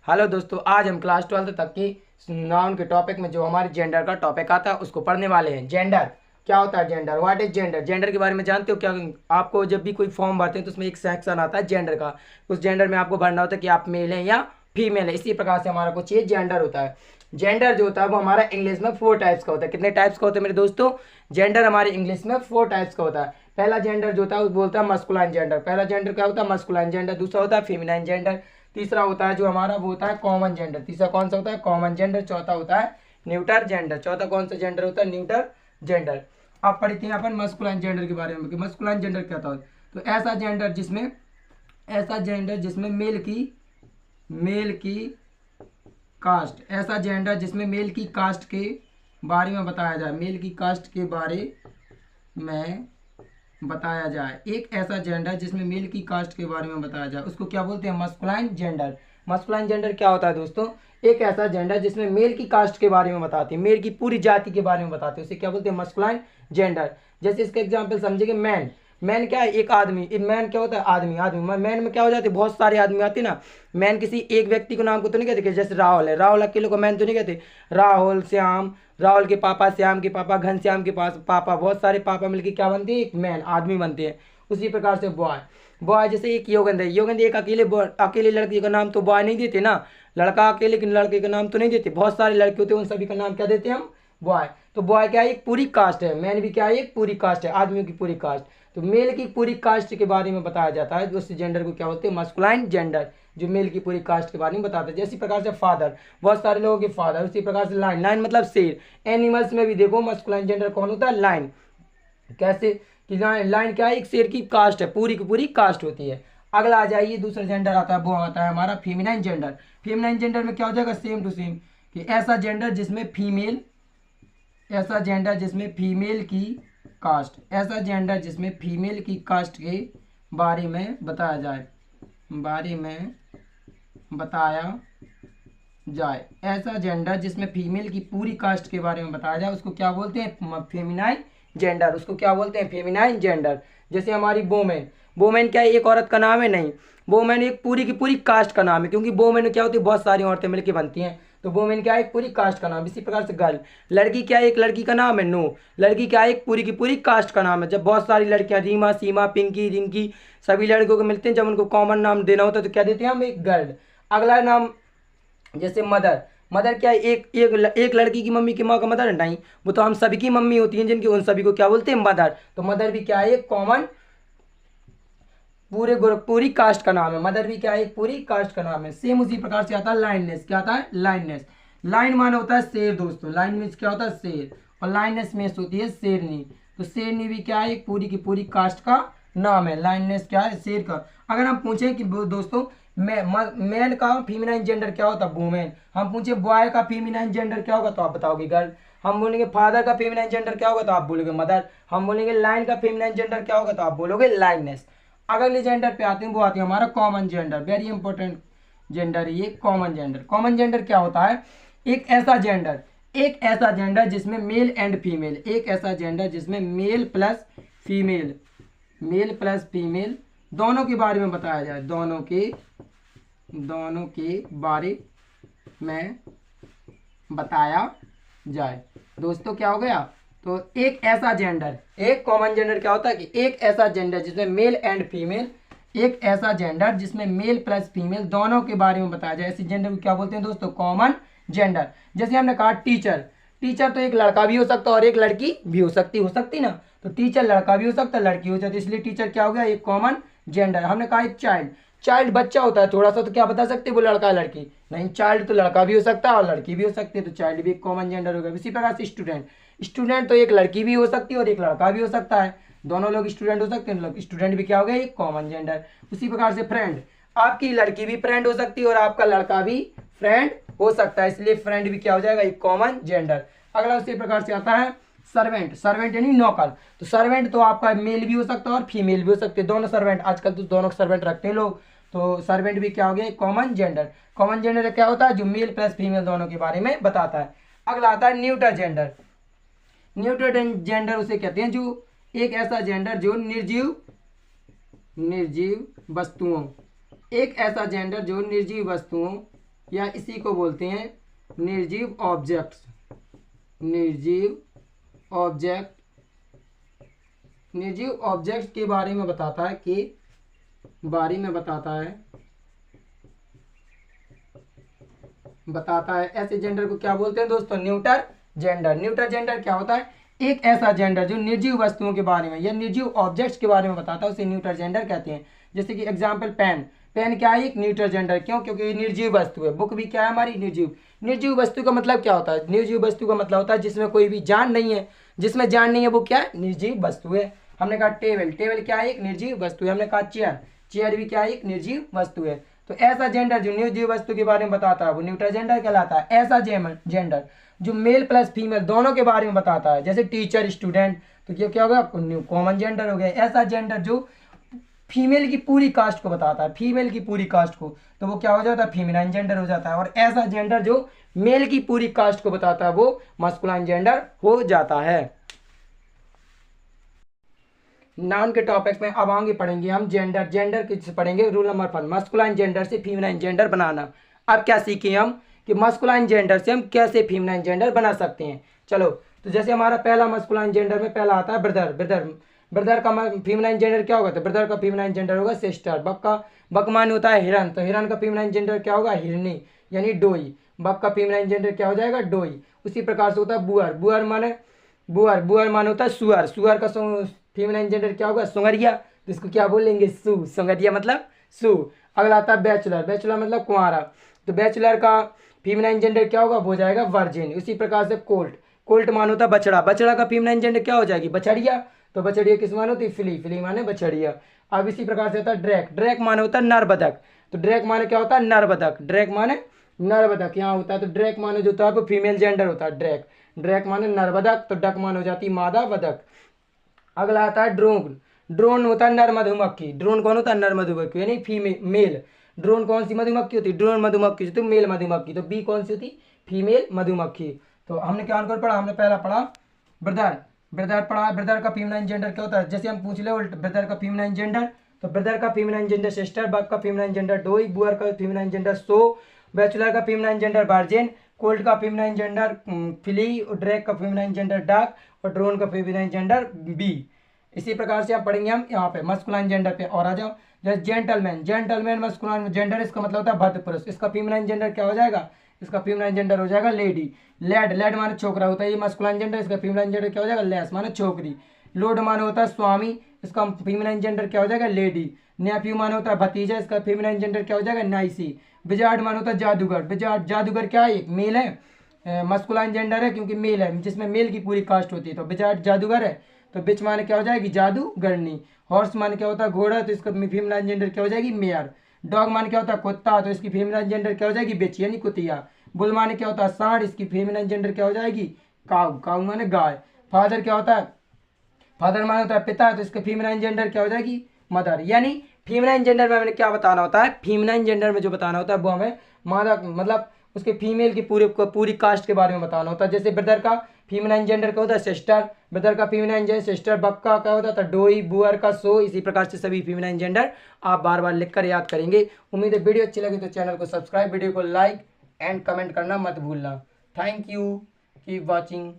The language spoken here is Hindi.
हेलो दोस्तों, आज हम क्लास 12th तक की नाउन के टॉपिक में जो हमारे जेंडर का टॉपिक आता है उसको पढ़ने वाले हैं। जेंडर क्या होता है? Gender, what is gender? Gender के बारे में जानते हो क्या? आपको जब भी कोई फॉर्म भरते हैं तो उसमें एक सेक्शन आता है जेंडर का। उस जेंडर में आपको भरना होता है कि आप मेल हैं या फीमेल है। इसी प्रकार से हमारा कुछ ये जेंडर होता है। जेंडर जो होता है वो हमारा इंग्लिश में 4 टाइप्स का होता है। कितने टाइप्स का होता है मेरे दोस्तों? जेंडर हमारे इंग्लिश में 4 टाइप्स का होता है। पहला जेंडर जो होता है वो बोलता है मस्कुलाइन जेंडर। पहला जेंडर क्या होता है? Masculine gender. दूसरा होता है फेमिनाइन जेंडर। तीसरा होता है जो हमारा वो होता है कॉमन जेंडर। तीसरा कौन सा होता है? Common gender. चौथा होता है न्यूटर जेंडर। चौथा कौन सा जेंडर होता है? Neuter gender. अब पढ़ते हैं अपन मस्कुलाइन जेंडर के बारे में कि मस्कुलाइन जेंडर क्या होता है। तो ऐसा जेंडर जिसमें मेल की कास्ट, ऐसा जेंडर जिसमें मेल की कास्ट के बारे में बताया जाए, मेल की कास्ट के बारे में बताया जाए। एक ऐसा जेंडर जिसमें मेल की कास्ट के बारे में बताया जाए उसको क्या बोलते हैं? Masculine gender. मस्कुलाइन जेंडर क्या होता है दोस्तों? एक ऐसा जेंडर जिसमें मेल की कास्ट के बारे में बताते हैं, मेल की पूरी जाति के बारे में बताते हैं, उसे क्या बोलते हैं? Masculine gender. जैसे इसका एग्जांपल समझेंगे, मैन। मैन क्या है? एक आदमी। मैन क्या होता है? आदमी। मैन में क्या हो जाते हैं? बहुत सारे आदमी आते हैं ना। मैन किसी एक व्यक्ति को नाम को तो नहीं कहते कि जैसे राहुल है, राहुल अकेले को मैन तो नहीं कहते। राहुल, श्याम, राहुल के पापा, श्याम के पापा, घनश्याम के पास पापा, बहुत सारे पापा मिलकर क्या बनते हैं? एक मैन, आदमी बनते हैं। उसी प्रकार से बॉय। बॉय जैसे एक योगेंद्र है। योगेंद्र एक अकेले लड़की का नाम तो बॉय नहीं देते ना। लड़का अकेले के लड़के का नाम तो नहीं देते, बहुत सारे लड़के होते हैं, उन सभी का नाम क्या देते हैं हम? बॉय। तो बॉय क्या है? एक पूरी कास्ट है। मैन भी क्या है? एक पूरी कास्ट है, आदमियों की पूरी कास्ट। तो मेल की पूरी कास्ट के बारे में बताया जाता है, उस जेंडर को क्या बोलते हैं? मस्कुलाइन जेंडर, जो मेल की पूरी कास्ट के बारे में बताते हैं। जैसी प्रकार से फादर, बहुत सारे लोगों के फादर। उसी प्रकार से लाइन, लाइन मतलब शेर। एनिमल्स में भी देखो मस्कुलाइन जेंडर कौन होता है? लाइन। कैसे कि लाइन, लाइन क्या है? एक शेर की कास्ट है, पूरी की पूरी कास्ट होती है। अगला आ जाइए, दूसरा जेंडर आता है, वो आता है हमारा फेमिनाइन जेंडर। फेमिनाइन जेंडर में क्या हो जाएगा? सेम टू सेम कि ऐसा जेंडर जिसमें फीमेल, ऐसा जेंडर जिसमें फीमेल की कास्ट, ऐसा जेंडर जिसमें फीमेल की कास्ट के बारे में बताया जाए, बारे में बताया जाए। ऐसा जेंडर जिसमें फीमेल की पूरी कास्ट के बारे में बताया जाए उसको क्या बोलते हैं? Feminine gender. उसको क्या बोलते हैं? Feminine gender. जैसे हमारी वोमेन। वोमेन क्या है? एक औरत का नाम है? नहीं, वोमेन एक पूरी की पूरी कास्ट का नाम है, क्योंकि वोमेन क्या होती है? बहुत सारी औरतें मिलकर बनती हैं, तो वोमेन क्या है? एक पूरी कास्ट का नाम। इसी प्रकार से गर्ल। लड़की क्या है? एक लड़की का नाम है? नो, लड़की क्या है? एक पूरी की पूरी कास्ट का नाम है। जब बहुत सारी लड़कियां, रीमा, सीमा, पिंकी, रिंकी, सभी लड़कियों को मिलते हैं, जब उनको कॉमन नाम देना होता है तो क्या देते हैं हम? एक गर्ल। अगला नाम जैसे मदर। मदर क्या है? एक लड़की की मम्मी की माँ का मदर है? नहीं, वो तो हम सभी की मम्मी होती हैं, जिनकी उन सभी को क्या बोलते हैं? मदर। तो मदर भी क्या है? एक कॉमन पूरी कास्ट का नाम है। मदर भी क्या है? एक पूरी कास्ट का नाम है। सेम उसी प्रकार से आता है लाइननेस। क्या आता है? लाइननेस। लाइन माने होता है शेर दोस्तों। लाइन मीन्स क्या होता है? शेर। और लाइननेस मीन्स होती है शेरनी। तो शेरनी भी क्या है? एक पूरी की पूरी कास्ट का नाम है। लाइननेस क्या है? शेर का। अगर हम पूछें कि दोस्तों मैन का फीमेनाइन जेंडर क्या होता है? वुमेन। हम पूछे बॉय का फीमेनाइन जेंडर क्या होगा तो आप बताओगे गर्ल। हम बोलेंगे फादर का फीमेनाइन जेंडर क्या होगा तो आप बोलोगे मदर। हम बोलेंगे लाइन का फीमेनाइन जेंडर क्या होगा तो आप बोलोगे लाइननेस। अगले जेंडर पे आते हैं, वो आते हैं हमारा common gender. Very important gender ये कॉमन जेंडर। कॉमन जेंडर क्या होता है? एक ऐसा जेंडर जिसमें मेल एंड फीमेल, एक ऐसा जेंडर जिसमें मेल प्लस फीमेल दोनों के बारे में बताया जाए, दोनों के बारे में बताया जाए। दोस्तों क्या हो गया? तो एक ऐसा जेंडर, एक कॉमन जेंडर क्या होता है कि एक ऐसा जेंडर जिसमें मेल एंड फीमेल, एक ऐसा जेंडर जिसमें मेल प्लस फीमेल दोनों के बारे में बताया जाए, ऐसे जेंडर को क्या बोलते हैं दोस्तों? Common gender. जैसे हमने कहा टीचर। टीचर तो एक लड़का भी हो सकता है और एक लड़की भी हो सकती ना। तो टीचर लड़का भी हो सकता है, लड़की हो जाती है, इसलिए टीचर क्या हो गया? एक कॉमन जेंडर। हमने कहा एक चाइल्ड। चाइल्ड बच्चा होता है थोड़ा सा, तो क्या बता सकते हैं वो लड़का है लड़की? नहीं, चाइल्ड तो लड़का भी हो सकता है और लड़की भी हो सकती है, तो चाइल्ड भी एक कॉमन जेंडर हो गया। इसी प्रकार से स्टूडेंट। स्टूडेंट तो एक लड़की भी हो सकती है और एक लड़का भी हो सकता है, दोनों लोग स्टूडेंट हो सकते हैं, लोग स्टूडेंट भी क्या हो गया? एक कॉमन जेंडर। उसी प्रकार से फ्रेंड। आपकी लड़की भी फ्रेंड हो सकती है और आपका लड़का भी फ्रेंड हो सकता है, इसलिए फ्रेंड भी क्या हो जाएगा? एक कॉमन जेंडर। अगला उसी प्रकार से आता है सर्वेंट। सर्वेंट यानी नौकर। तो सर्वेंट तो आपका मेल भी हो सकता है और फीमेल भी हो सकते हैं, दोनों सर्वेंट। आजकल तो दोनों सर्वेंट रखते हैं लोग, तो सर्वेंट भी क्या हो गया? Common gender. कॉमन जेंडर क्या होता है? जो मेल प्लस फीमेल दोनों के बारे में बताता है। अगला आता है न्यूटर जेंडर। न्यूटर जेंडर उसे कहते हैं जो एक ऐसा जेंडर जो निर्जीव वस्तुओं, एक ऐसा जेंडर जो निर्जीव वस्तुओं या इसी को बोलते हैं निर्जीव ऑब्जेक्ट्स। निर्जीव ऑब्जेक्ट, निर्जीव ऑब्जेक्ट के बारे में बताता है बताता है ऐसे जेंडर को क्या बोलते हैं दोस्तों? Neuter gender. न्यूटर जेंडर क्या होता है? एक ऐसा जेंडर जो निर्जीव वस्तुओं के बारे में या निर्जीव ऑब्जेक्ट्स के बारे में बताता है, उसे न्यूटर जेंडर कहते हैं। जैसे कि एग्जांपल पेन। पेन क्या है? एक न्यूटर जेंडर। क्यों? क्योंकि ये निर्जीव वस्तु है। बुक भी क्या है हमारी? निर्जीव। निर्जीव वस्तु का मतलब क्या होता है? निर्जीव वस्तु का मतलब होता है जिसमें कोई भी जान नहीं है। जिसमें जान नहीं है वो क्या है? निर्जीव वस्तु है। हमने कहा टेबल। टेबल क्या है? एक निर्जीव वस्तु है। हमने कहा चेयर। चेयर भी क्या है? एक निर्जीव वस्तु है। तो ऐसा जेंडर जो निर्जीव वस्तु के बारे में बताता है वो न्यूटर जेंडर कहलाता है। ऐसा जेंडर जो मेल प्लस फीमेल दोनों के बारे में बताता है, जैसे टीचर स्टूडेंट, तो क्या होगा? कॉमन जेंडर हो गया। ऐसा जेंडर जो फीमेल की पूरी कास्ट को बताता है, फीमेल की पूरी कास्ट को, तो वो क्या हो जाता है? फीमेलाइन जेंडर हो जाता है। और ऐसा जेंडर जो मेल की पूरी कास्ट को बताता है वो मस्कुलाइन जेंडर हो जाता है। नाउन के टॉपिक में अब आगे पढ़ेंगे हम जेंडर। जेंडर किससे पढ़ेंगे? रूल नंबर 1, मस्कुलाइन जेंडर से फीमेलाइन जेंडर बनाना। अब क्या सीखे हम कि मस्कुलाइन जेंडर से हम कैसे फीमेलाइन जेंडर बना सकते हैं। चलो, तो जैसे हमारा पहला मस्कुलाइन जेंडर में पहला आता है ब्रदर। ब्रदर का फीमेलाइन जेंडर क्या होगा? तो ब्रदर का फीमेलाइन जेंडर होगा सिस्टर। बक मान होता है हिरन, तो हिरन का फीमेलाइन जेंडर क्या होगा? हिरनी यानी डोई। बक का फीमेलाइन जेंडर क्या हो जाएगा? डोई। उसी प्रकार से होता है बुअर। बुअर माने होता है सुअर। सुअर का फीमेलाइन जेंडर क्या होगा? सुंगरिया। तो इसको क्या बोलेंगे? सु। सुंगरिया मतलब सु। अगला आता है बैचलर। बैचलर मतलब कुंवारा। तो बैचलर का फीमेलाइन जेंडर क्या होगा? हो जाएगा वर्जिन। उसी प्रकार से कोल्ट। कोल्ट मान होता है बछड़ा। बछड़ा का फीमेलाइन जेंडर क्या हो जाएगी? बछड़िया। तो बछड़िया किस मान होती है? फिली। फिली माने बछड़िया। अब इसी प्रकार से होता है ड्रैक। ड्रैक माने होता है नर बतख। तो ड्रैक माने क्या होता है? नर बतख। ड्रैक माने नर बतख यहाँ होता है। तो ड्रैक माने जो होता है वो फीमेल जेंडर होता है ड्रैक। ड्रैक माने नर बतख। तो डक मान हो जाती है मादा बतख। अगला आता है ड्रोन। ड्रोन होता है नर मधुमक्खी। ड्रोन कौन होता है? नर मधुमक्खी यानी फीमेल मेल। ड्रोन कौन सी मधुमक्खी होती है? ड्रोन मधुमक्खी जो मेल मधुमक्खी। तो बी कौन सी होती? फीमेल मधुमक्खी। तो हमने क्या आंसर पढ़ा? हमने पहला पढ़ा ब्रदर। ब्रदर पढ़ा। ब्रदर का फीमेलाइन जेंडर क्या होता है? जैसे हम पूछ ले उल्ट ब्रदर का फीमेलाइन जेंडर, तो ब्रदर का फीमेलाइन जेंडर सिस्टर। बक का फीमेलाइन जेंडर डोई। बुअर का फीमेलाइन जेंडर सो। बैचलर का फीमेलाइन जेंडर वर्जिन। कोल्ड का फीमेलाइन जेंडर फिली। और ड्रैक का फीमेलाइन जेंडर डाक। और ड्रोन का फीमेलाइन जेंडर बी। इसी प्रकार से आप पढ़ेंगे हम यहाँ पे मस्कुलाइन जेंडर पे। और आ जाओ जैसे जेंटलमैन। जेंटलमैन मस्कुलाइन जेंडर, इसका मतलब होता है भद्र पुरुष। इसका फीमेलाइन जेंडर क्या हो जाएगा? इसका फीमेलाइन जेंडर हो जाएगा लेडी। लैड। लैड माने छोकरा होता है, ये मस्कुलाइन जेंडर। इसका फीमेलाइन जेंडर क्या हो जाएगा? लेस माने छोकरी। लोड माने होता है स्वामी। इसका फीमेलाइन जेंडर क्या हो जाएगा? लेडी। नेफ्यू माने होता है भतीजा। इसका फीमेलाइन जेंडर क्या हो जाएगा? नाइसी। विजार्ड माने होता है जादूगर। विजार्ड जादूगर क्या है? एक मेल है, मस्कुलाइन जेंडर है क्योंकि मेल है, जिसमें मेल की पूरी कास्ट होती है। तो विजार्ड जादूगर है। तो बिच माने क्या हो जाएगी? जादूगरनी। हॉर्स माने क्या होता है? घोड़ा। तो इसका फीमेलाइन जेंडर क्या हो जाएगी? मेयर। डॉग माने क्या होता है? कुत्ता। तो इसकी फीमेलाइन जेंडर क्या हो जाएगी? बिच यानी कुतिया। बुल माने क्या होता है? सांड। इसकी फीमेलाइन जेंडर क्या हो जाएगी? काऊ। काऊ माने गाय। फादर क्या होता है? फादर माने होता है पिता। तो इसके फीमेलाइन जेंडर क्या हो जाएगी? मदर। यानी फीमेलाइन जेंडर में हमें क्या बताना होता है? फीमेलाइन जेंडर में जो बताना होता है वो हमें मादा मतलब उसके फीमेल की पूरी कास्ट के बारे में बताना होता है। जैसे ब्रदर का फीमेलाइन जेंडर क्या होता है? सिस्टर। ब्रदर का फीमेलाइन जेंडर सिस्टर। बक का क्या होता था? डोई। बुअर का सो। इसी प्रकार से सभी फीमेलाइन जेंडर आप बार बार लिखकर याद करेंगे। उम्मीद है वीडियो अच्छी लगी तो चैनल को सब्सक्राइब, वीडियो को लाइक एंड कमेंट करना मत भूलना। Thank you. Keep watching.